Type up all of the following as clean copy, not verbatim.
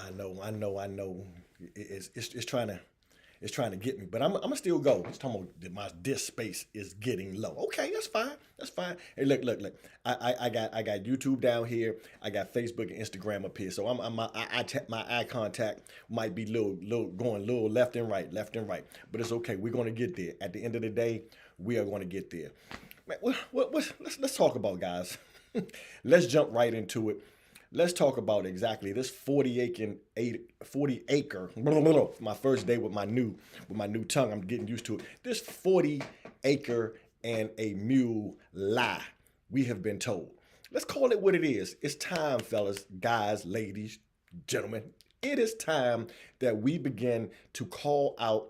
I know. It's trying to get me, but I'm gonna still go. It's talking about that my disk space is getting low. Okay, that's fine. That's fine. Hey, look. I got YouTube down here. I got Facebook and Instagram up here. So my eye contact might be little going little left and right, but it's okay. We're gonna get there. At the end of the day, we are gonna get there. Man, let's talk about, guys. Let's jump right into it. Let's talk about exactly this 40 acre. My first day with my new tongue. I'm getting used to it. This 40 acre and a mule lie. We have been told. Let's call it what it is. It's time, fellas, guys, ladies, gentlemen. It is time that we begin to call out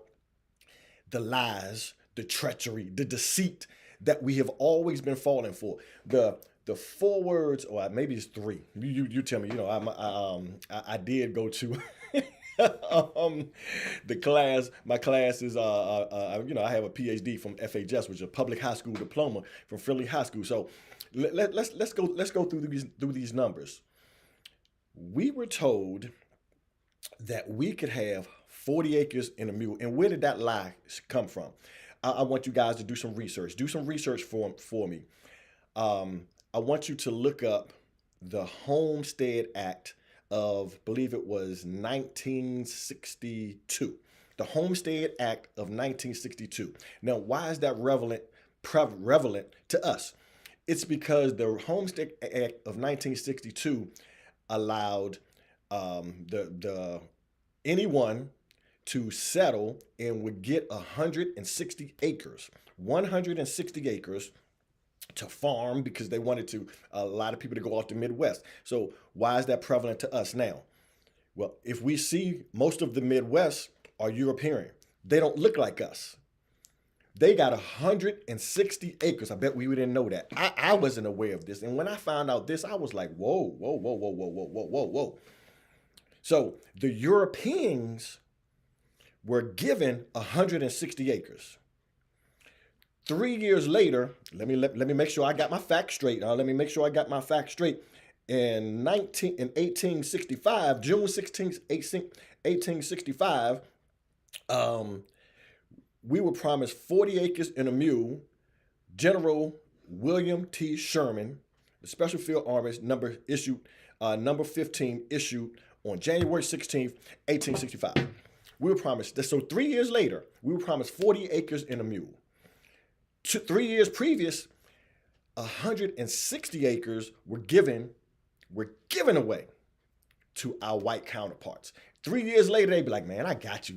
the lies, the treachery, the deceit that we have always been falling for. The four words, or maybe it's three. You tell me. You know, I did go to the class. My class is I have a PhD from FHS, which is a public high school diploma from Philly High School. So let's go through these numbers. We were told that we could have 40 acres and a mule. And where did that lie come from? I want you guys to do some research. Do some research for me. I want you to look up the Homestead Act of, believe it was 1962. The Homestead Act of 1962. Now, why is that relevant to us? It's because the Homestead Act of 1962 allowed anyone to settle and would get 160 acres. 160 acres to farm, because they wanted a lot of people to go off the Midwest. So why is that prevalent to us now? Well, if we see most of the Midwest are European, they don't look like us. They got 160 acres. I bet we didn't know that. I wasn't aware of this. And when I found out this, I was like, whoa. So the Europeans were given 160 acres. 3 years later, let me make sure I got my facts straight. In 1865, June 16th, 1865, we were promised 40 acres and a mule. General William T. Sherman, the Special Field Army number 15, issued on January 16th, 1865. We were promised this. So 3 years later, we were promised 40 acres and a mule. 3 years previous, 160 acres were given away to our white counterparts. 3 years later, they'd be like, man, I got you.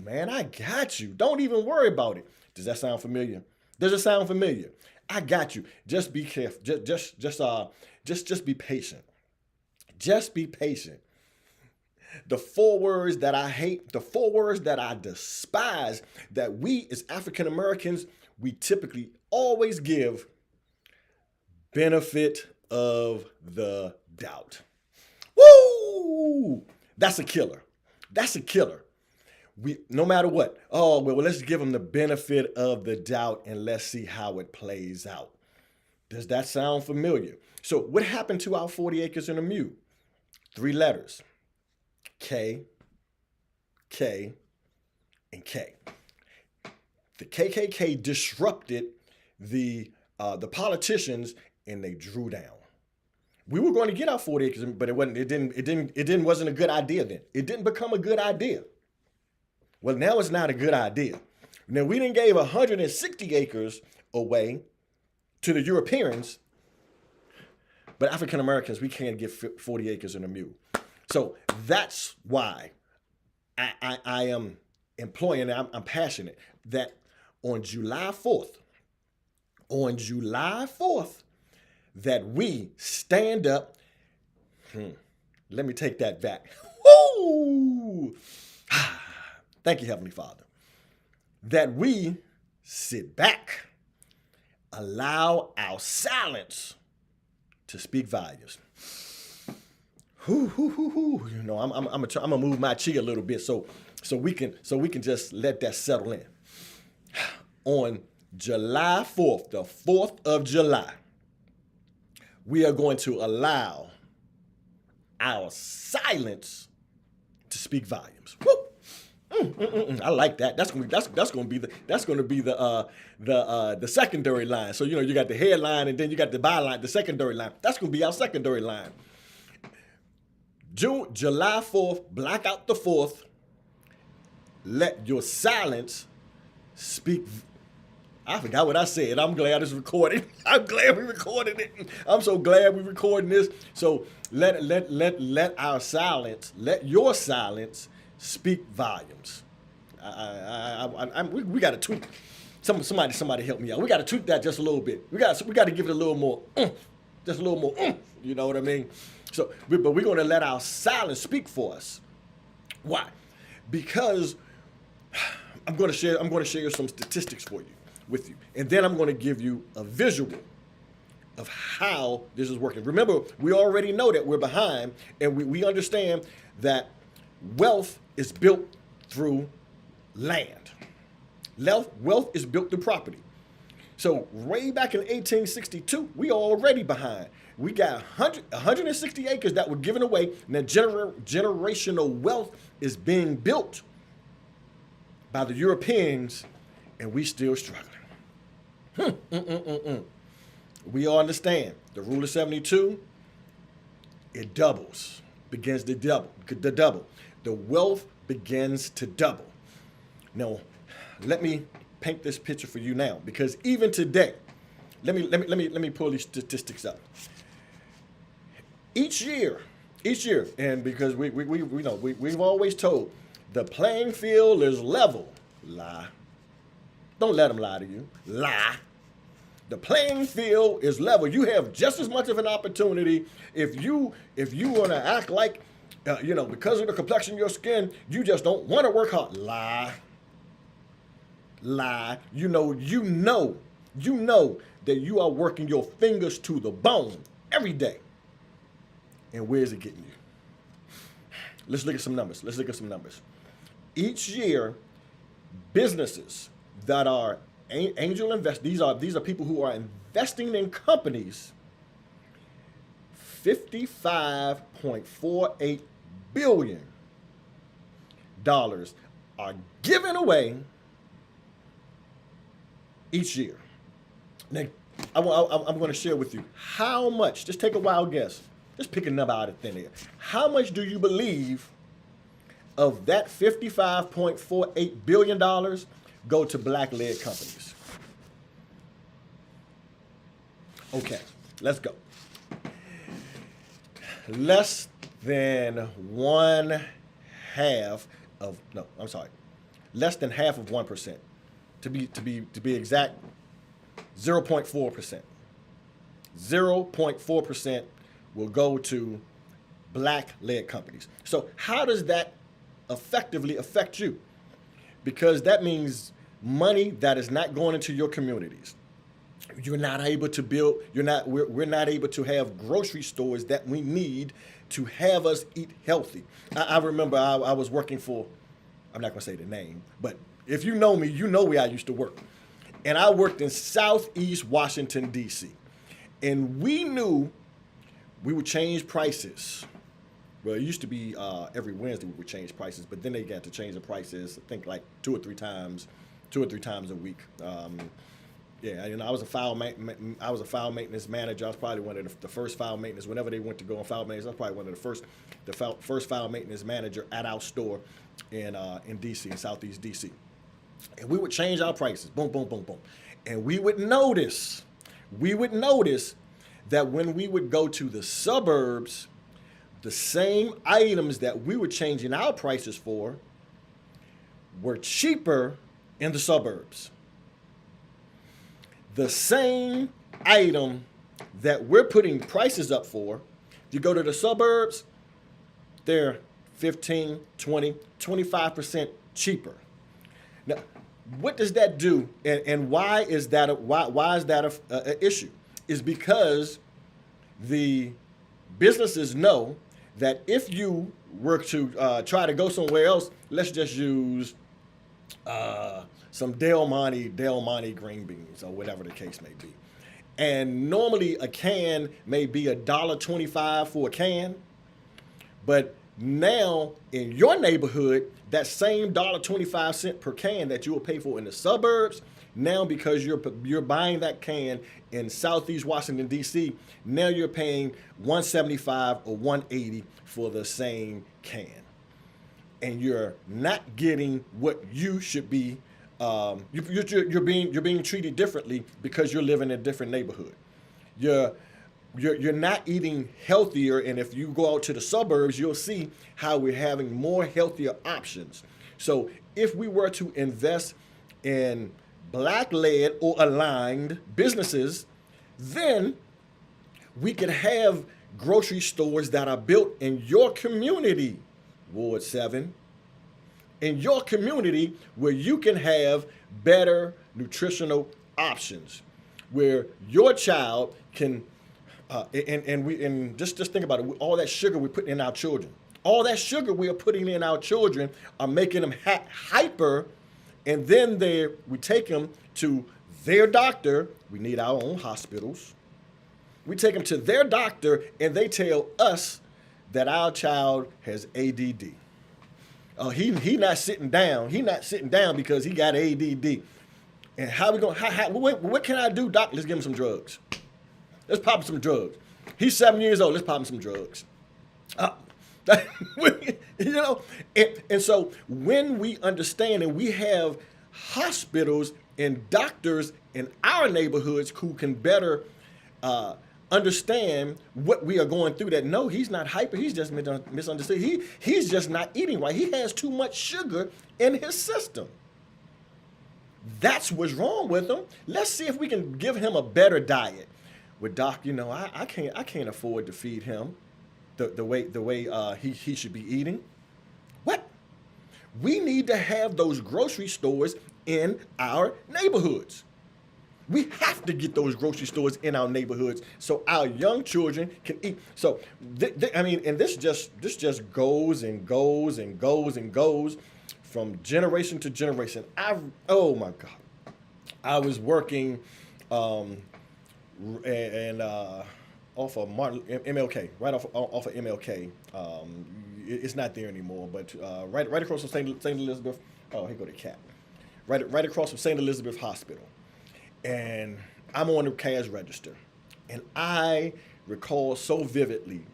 Don't even worry about it. Does that sound familiar? Does it sound familiar? I got you. Just be careful. Just be patient. Just be patient. The four words that I hate, the four words that I despise, that we as African Americans, we typically always give benefit of the doubt. Woo! That's a killer. No matter what. Oh, well, let's give them the benefit of the doubt and let's see how it plays out. Does that sound familiar? So what happened to our 40 acres and a mule? 3 letters. K, and K. The KKK disrupted the politicians, and they drew down. We were going to get our 40 acres, but it wasn't a good idea then. It didn't become a good idea. Well, now it's not a good idea. Now, we didn't gave 160 acres away to the Europeans, but African Americans, we can't get 40 acres and a mule. So that's why I am employing, I'm passionate that on July 4th, that we stand up. Let me take that back. Woo! Thank you, Heavenly Father. That we sit back, allow our silence to speak volumes. You know, I'm gonna move my chi a little bit so we can just let that settle in. On July 4th, the 4th of July, we are going to allow our silence to speak volumes. Woo! I like that. That's gonna be the secondary line. So you got the headline and then you got the byline, the secondary line. That's gonna be our secondary line. July 4th, black out the 4th. Let your silence speak. I forgot what I said. I'm glad it's recorded. I'm glad we recorded it. I'm so glad we're recording this. So let our silence, let your silence speak volumes. We got to tweak. Somebody help me out. We got to tweak that just a little bit. We got to give it a little more, just a little more. You know what I mean? So, but we're going to let our silence speak for us. Why? Because I'm going to share some statistics with you, and then I'm going to give you a visual of how this is working. Remember, we already know that we're behind, and we understand that wealth is built through land. Wealth is built through property. So way back in 1862, we already behind. We got 160 acres that were given away, and that generational wealth is being built by the Europeans, and we still struggling. We all understand the rule of 72. It begins to double. The wealth begins to double. Now, let me paint this picture for you now, because even today, let me pull these statistics up. Each year, and because we've always told the playing field is level. Lie. Don't let them lie to you. Lie. The playing field is level. You have just as much of an opportunity if you want to act like, because of the complexion of your skin, you just don't want to work hard. Lie. You know that you are working your fingers to the bone every day. And where is it getting you? Let's look at some numbers. Each year, businesses that are angel investors, these are people who are investing in companies, $55.48 billion are given away each year. Now, I'm going to share with you how much. Just take a wild guess. Just pick a number out of thin air. How much do you believe of that $55.48 billion go to black-led companies? Okay, let's go. Less than half of 1%. To be exact, 0.4%. 0.4% will go to black-led companies. So how does that effectively affect you? Because that means money that is not going into your communities. You're not able to build, we're not able to have grocery stores that we need to have us eat healthy. I remember I was working for, I'm not going to say the name, but if you know me, you know where I used to work. And I worked in Southeast Washington, D.C. And we knew we would change prices. Well, it used to be every Wednesday we would change prices, but then they got to change the prices, I think like two or three times a week. I was a file maintenance manager. I was probably one of the first file maintenance. Whenever they went to go on file maintenance, I was probably one of the first file maintenance manager at our store in DC, in Southeast DC. And we would change our prices, boom, boom, boom, boom. And we would notice that when we would go to the suburbs, the same items that we were changing our prices for were cheaper in the suburbs. The same item that we're putting prices up for, if you go to the suburbs, they're 15, 20, 25% cheaper. Now, what does that do, and why is that an issue? Is because the businesses know that if you were to try to go somewhere else, let's just use some Del Monte green beans or whatever the case may be. And normally a can may be $1.25 for a can, but Now, in your neighborhood, that same $1.25 per can that you will pay for in the suburbs, now because you're buying that can in Southeast Washington D.C., now you're paying 175 or 180 for the same can, and you're not getting what you should be. You're being treated differently because you're living in a different neighborhood. You're you're not eating healthier, and if you go out to the suburbs, you'll see how we're having more healthier options. So if we were to invest in black-led or aligned businesses, then we could have grocery stores that are built in your community, Ward 7, in your community, where you can have better nutritional options, where your child can and just think about it. All that sugar we're putting in our children, all that sugar we are putting in our children are making them hyper, and then we take them to their doctor. We need our own hospitals. We take them to their doctor, and they tell us that our child has ADD. He not sitting down. He not sitting down because he got ADD. And how we going? What can I do, doc? Let's give him some drugs. Let's pop him some drugs. He's 7 years old. Let's pop him some drugs. And so when we understand, and we have hospitals and doctors in our neighborhoods who can better understand what we are going through, that no, he's not hyper, he's just misunderstood. He's just not eating right. He has too much sugar in his system. That's what's wrong with him. Let's see if we can give him a better diet. With doc, I can't afford to feed him the way he should be eating. What? We need to have those grocery stores in our neighborhoods. We have to get those grocery stores in our neighborhoods so our young children can eat. So, and this just goes and goes and goes and goes from generation to generation. Oh my God, I was working and off of MLK, right off of MLK. It's not there anymore, but right across from St. Elizabeth. Oh, here go the cat. Right across from St. Elizabeth Hospital. And I'm on the cash register. And I recall so vividly,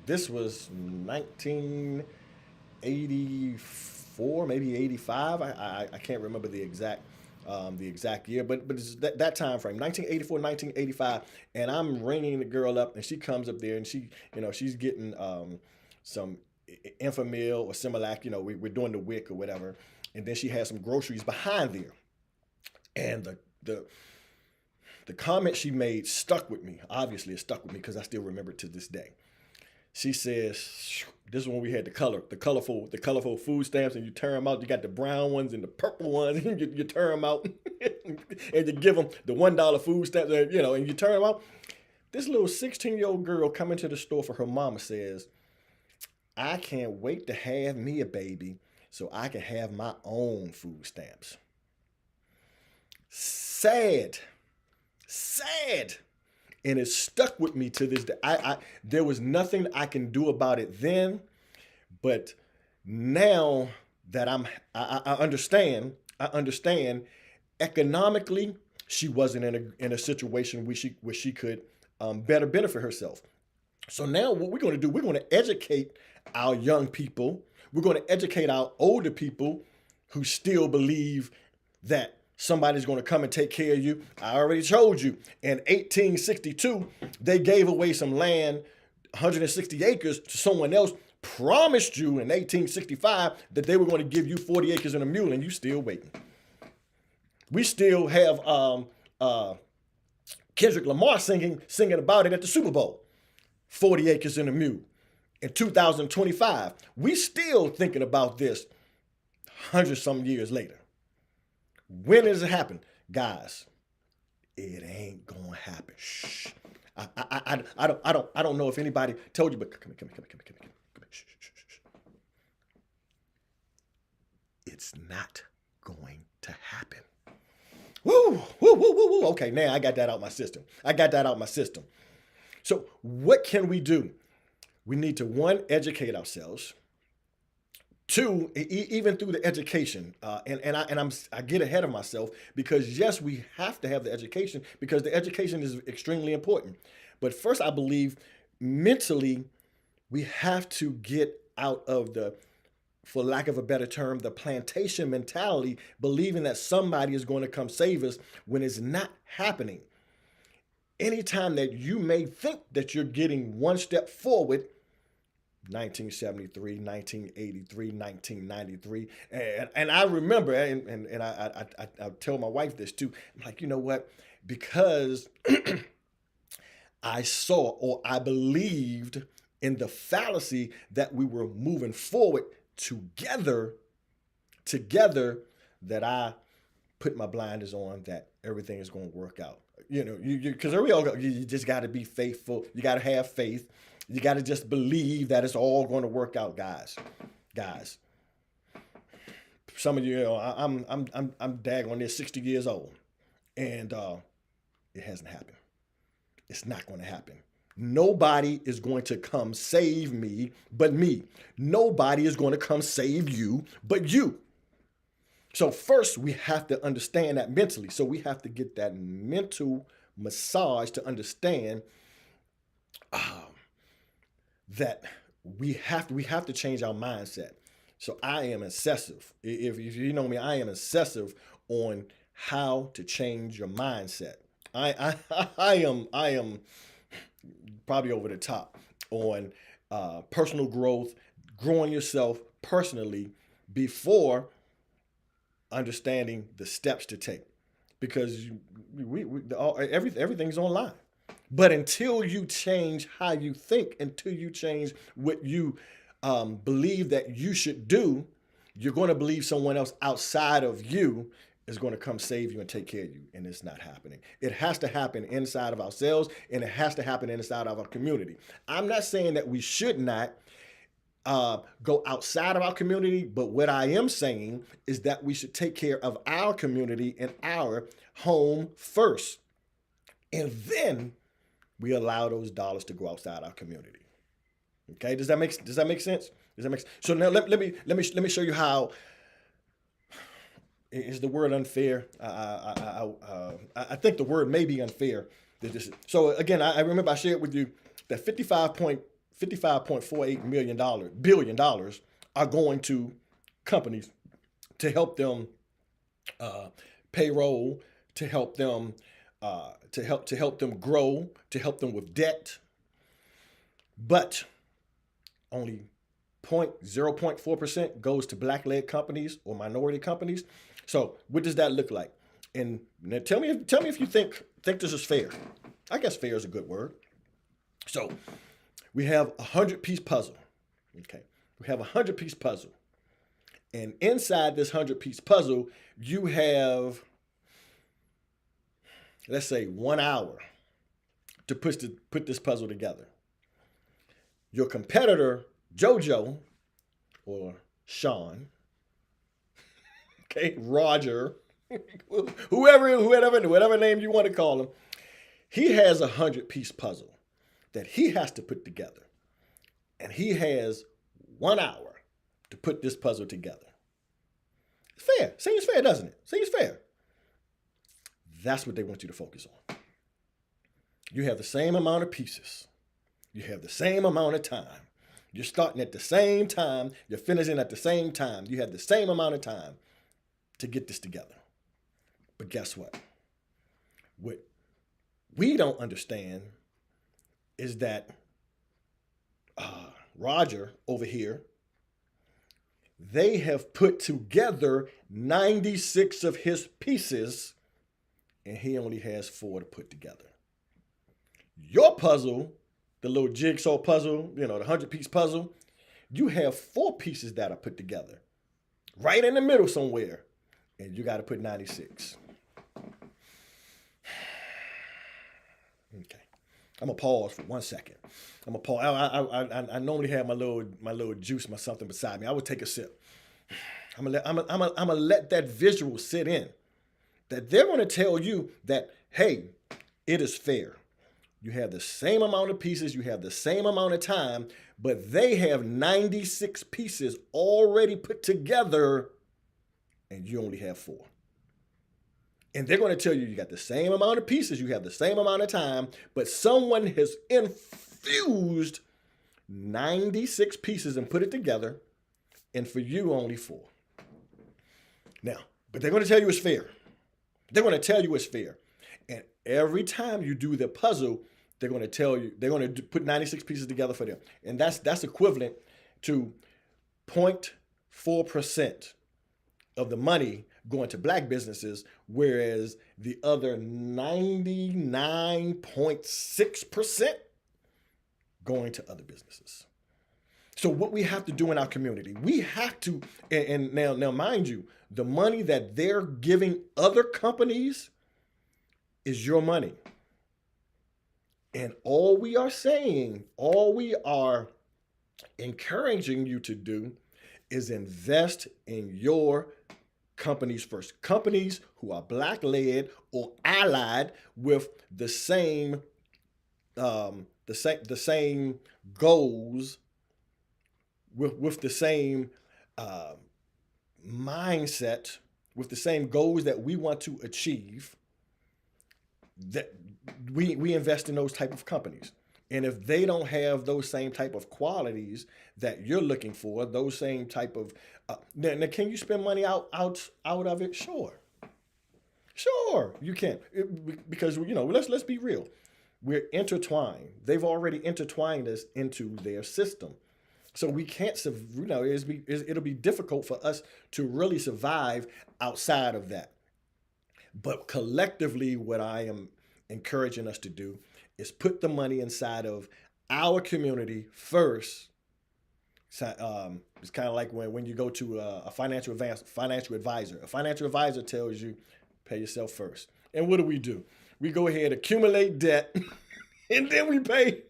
this was 1984, maybe 85. I can't remember the exact year, but it's that time frame, 1984, 1985. And I'm ringing the girl up, and she comes up there, and she's getting some Enfamil or Similac. We're doing the WIC or whatever. And then she has some groceries behind there. And the comment she made stuck with me. Obviously, it stuck with me because I still remember it to this day. She says, "This is when we had the colorful food stamps, and you turn them out. You got the brown ones and the purple ones, and you turn them out, and you give them the $1 food stamps, and you turn them out." This little 16-year-old girl coming to the store for her mama says, "I can't wait to have me a baby so I can have my own food stamps." Sad. And it stuck with me to this day. There was nothing I can do about it then, but now that I understand. Economically, she wasn't in a situation where she could better benefit herself. So now what we're going to do, we're going to educate our young people. We're going to educate our older people who still believe that somebody's going to come and take care of you. I already told you, in 1862, they gave away some land, 160 acres, to someone else, promised you in 1865 that they were going to give you 40 acres and a mule, and you still waiting. We still have Kendrick Lamar singing about it at the Super Bowl, 40 acres and a mule. In 2025, we still thinking about this 100-some years later. When does it happen? Guys, it ain't gonna happen. Shh. I don't know if anybody told you, but come here. Shh. It's not going to happen. Woo. Okay, now I got that out my system. So what can we do? We need to, one, educate ourselves. Two, even through the education, I get ahead of myself because yes, we have to have the education because the education is extremely important. But first, I believe mentally we have to get out of the, for lack of a better term, the plantation mentality, believing that somebody is going to come save us when it's not happening. Anytime that you may think that you're getting one step forward, 1973, 1983, 1993. And I remember, and I tell my wife this too. I'm like, you know what? Because I saw or I believed in the fallacy that we were moving forward together, that I put my blinders on that everything is going to work out. You know, because we all go, you just got to be faithful. You got to have faith. You got to just believe that it's all going to work out, guys. Some of you, I'm daggone near 60 years old, and it hasn't happened. It's not going to happen. Nobody is going to come save me but me. Nobody is going to come save you but you. So first, we have to understand that mentally. So we have to get that mental massage to understand that we have to change our mindset. So I am obsessive. If you know me, I am obsessive on how to change your mindset. I am probably over the top on personal growth, growing yourself personally before understanding the steps to take, because everything's online. But until you change how you think, until you change what you believe that you should do, you're going to believe someone else outside of you is going to come save you and take care of you. And it's not happening. It has to happen inside of ourselves, and it has to happen inside of our community. I'm not saying that we should not go outside of our community, but what I am saying is that we should take care of our community and our home first. And then we allow those dollars to go outside our community. Okay, does that make sense? So now let me show you how. Is the word unfair? I think the word may be unfair. So again, I remember I shared with you that $55.48 billion are going to companies to help them payroll, to help them grow, to help them with debt. But only 0.4% goes to black-led companies or minority companies. So what does that look like? And now tell me if you think this is fair. I guess fair is a good word. So we have a 100-piece puzzle. Okay, we have a 100-piece puzzle, and inside this 100-piece puzzle, you have, let's say, 1 hour to put this puzzle together. Your competitor, JoJo, or Sean, okay, Roger, whatever name you want to call him, he has a 100-piece puzzle that he has to put together. And he has 1 hour to put this puzzle together. It's fair. Seems fair, doesn't it? Seems fair. That's what they want you to focus on. You have the same amount of pieces. You have the same amount of time. You're starting at the same time. You're finishing at the same time. You have the same amount of time to get this together. But guess what? What we don't understand is that Roger over here, they have put together 96 of his pieces, and he only has 4 to put together. Your puzzle, the little jigsaw puzzle, the 100-piece puzzle, you have 4 pieces that are put together, right in the middle somewhere, and you got to put 96. Okay. I'm gonna pause for 1 second. I'm gonna pause. I normally have my little juice, my something beside me. I would take a sip. I'm gonna let that visual sit in. That they're gonna tell you that, hey, it is fair. You have the same amount of pieces, you have the same amount of time, but they have 96 pieces already put together, and you only have 4. And they're going to tell you you got the same amount of pieces, you have the same amount of time, but someone has infused 96 pieces and put it together, and for you, only 4. Now, but they're going to tell you it's fair. They're going to tell you it's fair. And every time you do the puzzle, they're going to tell you, they're going to put 96 pieces together for them. And that's equivalent to 0.4% of the money going to black businesses, whereas the other 99.6% going to other businesses. So what we have to do in our community, we have to, and now mind you, the money that they're giving other companies is your money. And all we are saying, all we are encouraging you to do is invest in your companies first. Companies who are black-led or allied with the same goals, with the same mindset, with the same goals that we want to achieve, that we invest in those type of companies. And if they don't have those same type of qualities that you're looking for, those same type of now can you spend money out of it? Sure, you can, because let's be real. We're intertwined. They've already intertwined us into their system. So we can't, it'll be difficult for us to really survive outside of that. But collectively, what I am encouraging us to do is put the money inside of our community first. It's kind of like when you go to a financial advisor. A financial advisor tells you, pay yourself first. And what do? We go ahead, accumulate debt, and then we pay.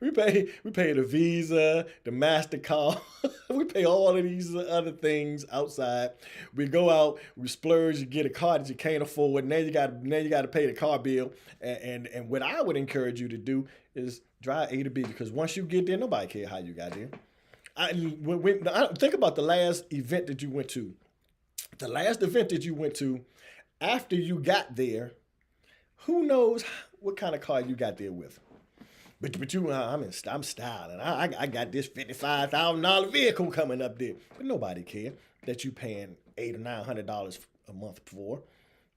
We pay the Visa, the MasterCard. We pay all of these other things outside. We go out, we splurge, you get a car that you can't afford. Now you got to pay the car bill. And what I would encourage you to do is drive A to B, because once you get there, nobody cares how you got there. Think about the last event that you went to. The last event that you went to, after you got there, who knows what kind of car you got there with. But you, I'm styling. I got this $55,000 vehicle coming up there. But nobody cares that you paying $800 or $900 a month for,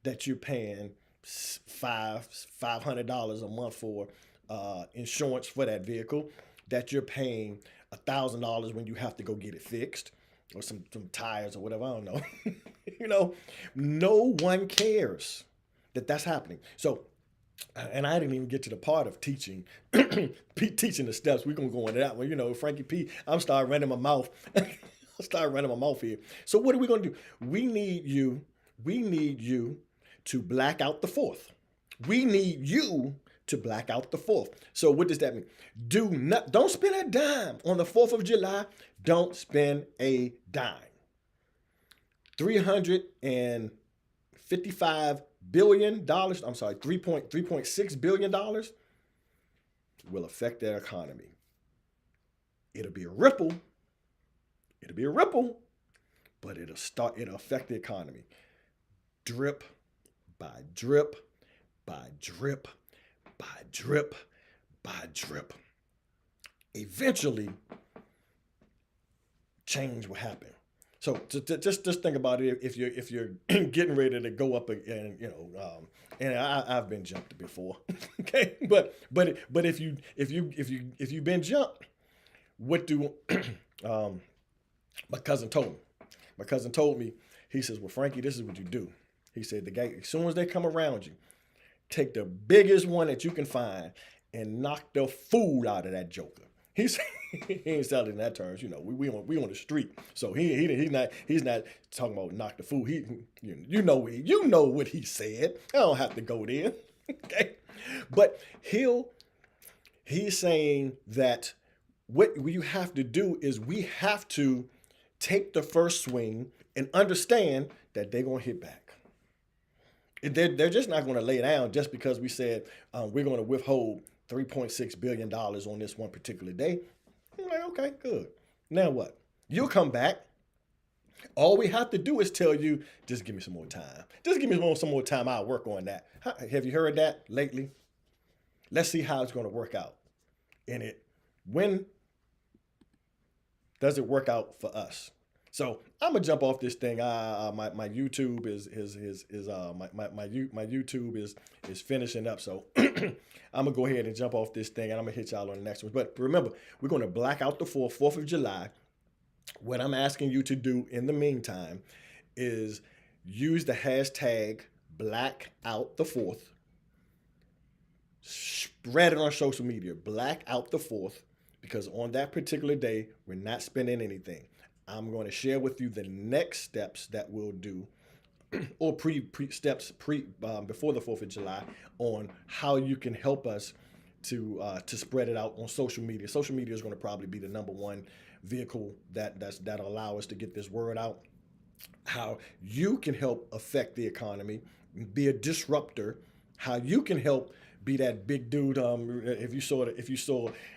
that you're paying $500 a month for insurance for that vehicle, that you're paying $1,000 when you have to go get it fixed, or some tires or whatever. I don't know. No one cares that that's happening. So. And I didn't even get to the part of teaching teaching the steps. We're going to go into that one. Frankie P, I'm starting running my mouth. Here. So what are we going to do? We need you to black out the 4th. We need you to black out the 4th. So what does that mean? Don't spend a dime on the 4th of July. Don't spend a dime. $355 billion, $3.6 billion will affect their economy. It'll be a ripple, but it'll affect the economy. Drip by drip, by drip, by drip, by drip. Eventually, change will happen. So just think about it. If you're getting ready to go up again, and I've been jumped before, okay. But if you've been jumped, what do my cousin told me? My cousin told me. He says, "Well, Frankie, this is what you do." He said, "The guy, as soon as they come around you, take the biggest one that you can find and knock the fool out of that joker." He ain't selling in that terms, we on the street, so he's not talking about knock the fool. You know what he said. I don't have to go there, okay? But he's saying that what you have to do is we have to take the first swing and understand that they're gonna hit back. They're just not going to lay down just because we said we're going to withhold $3.6 billion on this one particular day. I'm like, okay, good. Now what? You'll come back. All we have to do is tell you, just give me some more time. Just give me some more time. I'll work on that. Have you heard that lately? Let's see how it's going to work out. And when does it work out for us? So I'm gonna jump off this thing. My YouTube my YouTube is finishing up. So I'm gonna go ahead and jump off this thing, and I'm gonna hit y'all on the next one. But remember, we're gonna black out the 4th of July. What I'm asking you to do in the meantime is use the hashtag Black Out the 4th. Spread it on social media. Black Out the 4th, because on that particular day we're not spending anything. I'm going to share with you the next steps that we'll do, or steps before the 4th of July, on how you can help us to spread it out on social media. Social media is going to probably be the #1 vehicle that'll allow us to get this word out. How you can help affect the economy, be a disruptor. How you can help be that big dude. If you saw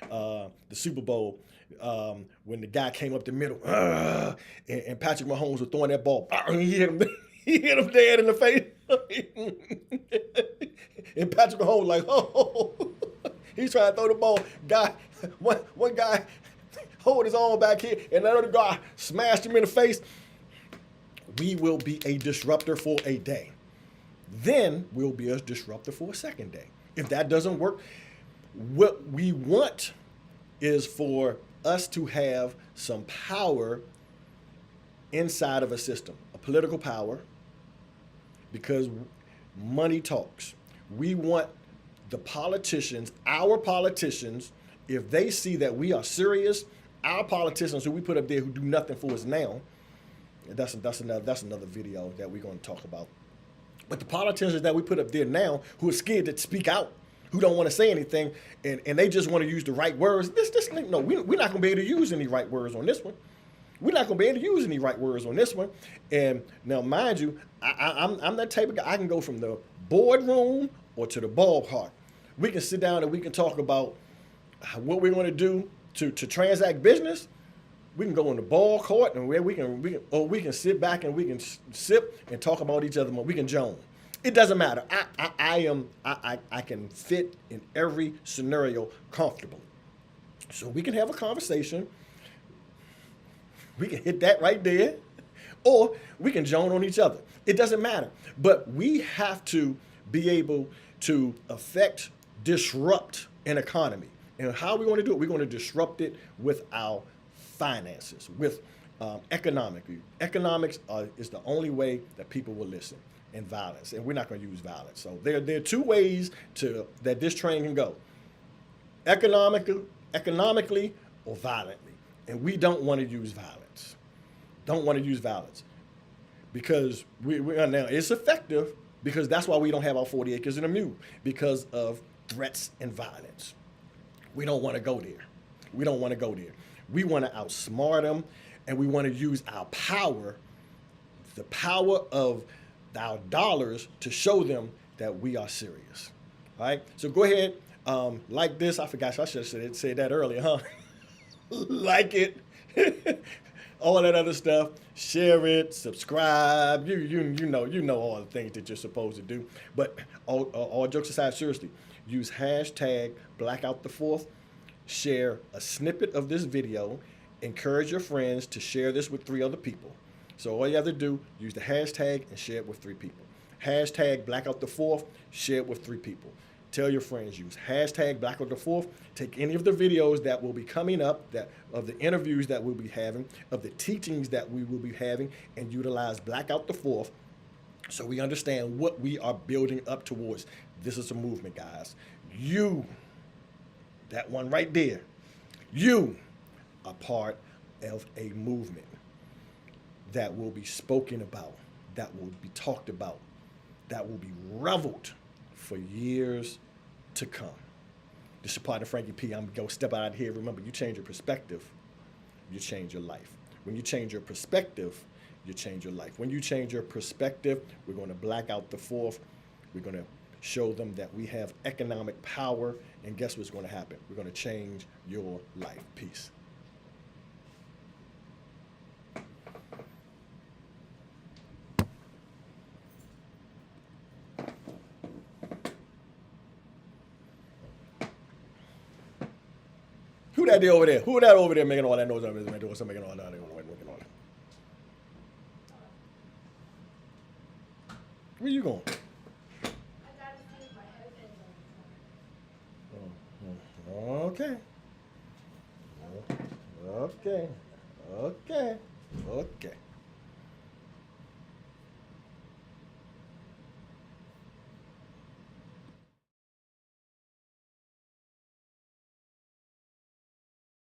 the Super Bowl, when the guy came up the middle, and Patrick Mahomes was throwing that ball, he hit him dead in the face, and Patrick Mahomes like, oh, he's trying to throw the ball. One guy hold his arm back here, and that other guy smashed him in the face. We will be a disruptor for a day. Then we'll be a disruptor for a second day. If that doesn't work, what we want is for us to have some power inside of a system, a political power, because money talks. We want the politicians, our politicians, if they see that we are serious, our politicians who we put up there who do nothing for us now, that's another video that we're going to talk about. But the politicians that we put up there now who are scared to speak out, who don't want to say anything, and they just want to use the right words, no, we're not going to be able to use any right words on this one. We're not going to be able to use any right words on this one. And now, mind you, I'm that type of guy. I can go from the boardroom or to the ballpark. We can sit down and we can talk about what we're going to do to transact business. We can go in the ball court, and we can sit back and we can sip and talk about each other more. We can joan. It doesn't matter. I can fit in every scenario comfortably. So we can have a conversation. We can hit that right there, or we can joan on each other. It doesn't matter. But we have to be able to disrupt an economy. And how we want to do it? We're going to disrupt it with our finances, with economically. Economics is the only way that people will listen, and violence. And we're not going to use violence. So there are two ways that this train can go: economically or violently. And we don't want to use violence. Don't want to use violence, because we now it's effective, because that's why we don't have our 40 acres and a mule, because of threats and violence. We don't want to go there. We don't want to go there. We want to outsmart them, and we want to use our power, the power of our dollars, to show them that we are serious. All right? So go ahead, like this. I forgot, I should have said that earlier, huh? Like it, all that other stuff. Share it, subscribe. You know all the things that you're supposed to do. But all jokes aside, seriously, use hashtag #BlackOutThe4th. Share a snippet of this video. Encourage your friends to share this with 3 other people. So all you have to do, use the hashtag and share it with 3 people. Hashtag #BlackOutThe4th, share it with 3 people. Tell your friends, use hashtag #BlackOutThe4th. Take any of the videos that will be coming up, of the interviews that we'll be having, of the teachings that we will be having, and utilize #BlackOutThe4th, so we understand what we are building up towards. This is a movement, guys. You, that one right there, you are part of a movement that will be spoken about, that will be talked about, that will be reveled for years to come. This is your partner, Frankie P. I'm going to step out of here. Remember, you change your perspective, you change your life. When you change your perspective, you change your life. When you change your perspective, we're going to black out the 4th. We're going to show them that we have economic power. And guess what's going to happen? We're going to change your life. Peace. Who that over there? Who that over there making all that noise? Making all that. Where you going? Okay. Okay. Okay. Okay.